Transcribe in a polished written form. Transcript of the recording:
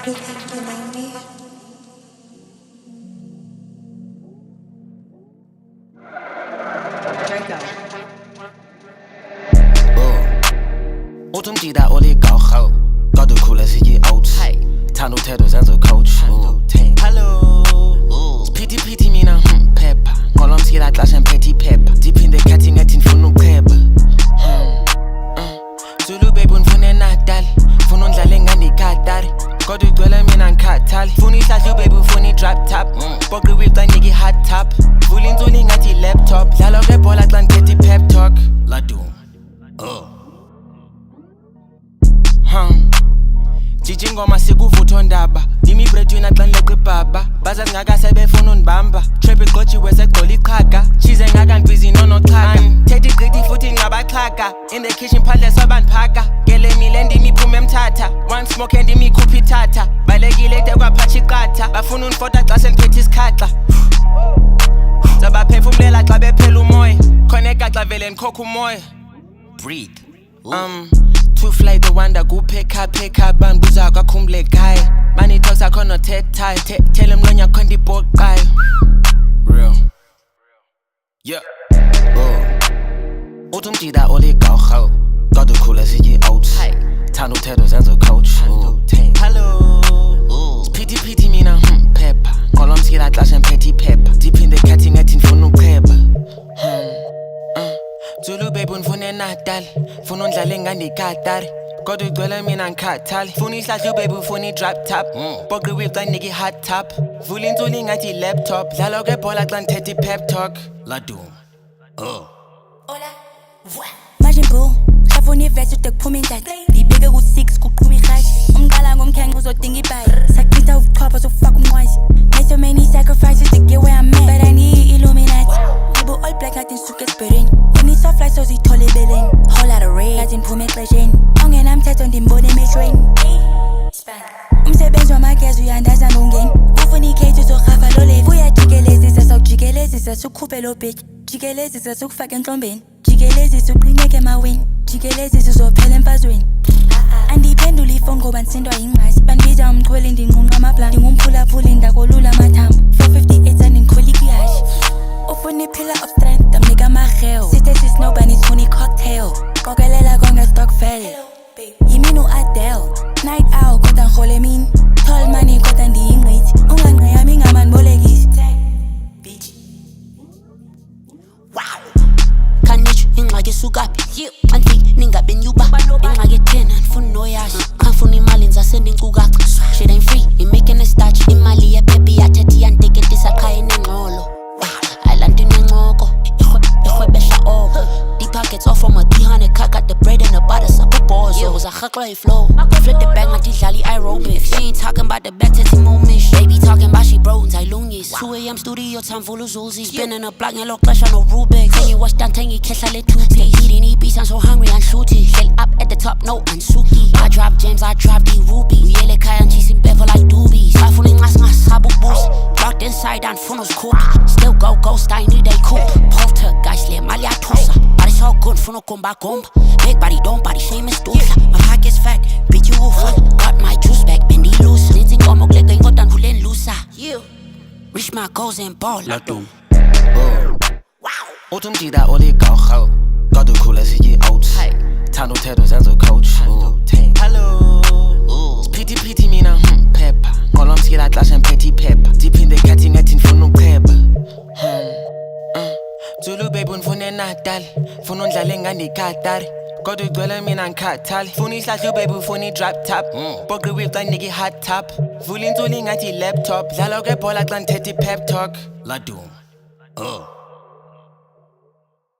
You think you know me? Draco. uthi umdida oligawu kade ukhula sithi out thanda uthetho zenzo coach hello siphithiphithi mina phepha ngoba msikela clash emphethe iphepha diphinde khathi ngathi ngifuna ukucheba Zulu baby ungifune Natal ufuna undlala engane iKatari kodwa ugcwele mina ngikhathali ufuna ihlahla baby ufuna i-drop top boqi whip canika i-hot top vula insuli ngathi laptop dlala kwebhola xa ngithethe i-pep talk laduma Jiji ngoma sikuvutho ndaba Dimi breadwinner xa nileqa ibhaba Bazazi ngakase befuna undibamba Trap igqotshiwe segcola iqhaga Cheese engakangibhizi nonoxhaka Thethe igqithi futhi ngabaxhaka In the kitchen phandle sobandiphaka Gele milende imiphume emthatha One smoke and imikhuphi ithatha Balekile ekde kwaphatsha iqatha Bafuna undifota xa sendiphethe isikhaxa Zabaphefumulela xa bephela umoya Khona egaxa vele ndikhokha umoya Breathe To fly the wonder kupheka bandibuza kwakhumule ekhaya Money talks akhona thethayo Tell emlonya khona ipoqayo Real Yeah uthi umdida oligawu kade ukhula sithi out thanda uthetho zenzo coach hello siphithiphithi mina phepha ngoba msikela clash emphethe iphepha diphinde khathi ngathi ngifuna ukucheba Zulu baby ungifune Natal ufuna undlala engane iKatari kodwa ugcwele mina ngikhathali ufuna ihlahla baby ufuna i-drop top boqi whip canika i-hot top vula insuli ngathi i-laptop dlala kwebhola xa ngithethe i-pep talk laduma Majin boo, hlafuna ivesi ude kuphuma indadi Ndibeke ku-6 kuqhuma irhashi Umqala ngomkhenqa uzodinga ibhayi Sachitha ubuchopha sokufaka umnqwazi Made so many sacrifices to get where I'm at But I need Illuminati Ibu all black ngathi ngisuke esibhereni Uni soft light so zithole ebeleni Whole lot of red ngathi ngiphume exesheni Ongenamthetho ndimbone emehlweni Umsebenzi wamagezi uyandaza nongeni Ufuna ikhethi uzorhafa lo levi Uyajikelezisa sawujikelezisa sukhuphe lo bitch Jikelezisa sukufaka enhlombeni Jikelezisa uqineke emaweni Jikelezisa uzophela emfazweni Andiphendula ifoni ngoba nsindwa yingqasi Bandibiza umchweli ndinqunqa amabla Ndingumphulaphuli ndakolula amathambo 458 sandingikhwela ikiyashi Ufuna i-pillar of strength ndamnika amaheo Sithe sisnobani sifuna i-cocktail Qokelela konga Stockfell Yimini u-Adele Night owl kodwa ngirhole emini Tall money kodwa ndiyingqithi Ungangqeyami ngamandibolekisi Ingxaki esukaphi Anfiki ningabe nyuba Ingxaki ethena ndifuna noyazi Angifuna imali nzasenda incukacha Shit ain't free, imake starch Imali yepepi yathethi yanteketisa qha enengxolo Ayilanto inencoko Ihwebesha oko Deep pockets off from a 300 cut Got the bread and the butter sakubhozo Uzarhaqla iflow Flip the bag ngathi dlala i-aerobic If she ain't talking about the back tethi momish Baby talking about she broke ngizayilungisa 2 AM studio time full uzulzi Spinning a block ngelo xesha no Rubik Then you watch down ten ikhehla le 2-piece Eating e-beats I'm so hungry anhluthi Hleli up at the top no ansuki I drop gems I drop the rubies Uyele ekhaya ngishisa impepho like doobies Bafuna incasi ngasaba ukubusa Locked inside andifuna uzikhupha Still go ghost I need a coupe Poltergeist le mali yathusa But it's all good funa ugomba gomba Big body don't body shame istudla My pocket's fat bitch you ufa Got my juice back bendi loose Nithi inkomo kulega inkoda ngivuleni lusa Reach my goals and ball laduma uthi umdida oligawu kade ukhula sithi out thanda uthetho zenzo coach hello siphithiphithi mina phepha ngoba msikela clash emphethe iphepha diphinde khathi ngathi ngifuna ukucheba Zulu baby ungifune Natal ufuna undlala engane iKatari kodwa ugcwele mina ngikhathali ufuna ihlahla baby ufuna i-drop top boqi whip canika i-hot top vula insuli ngathi i-laptop dlala kwebhola xa ngithethe i-pep talk laduma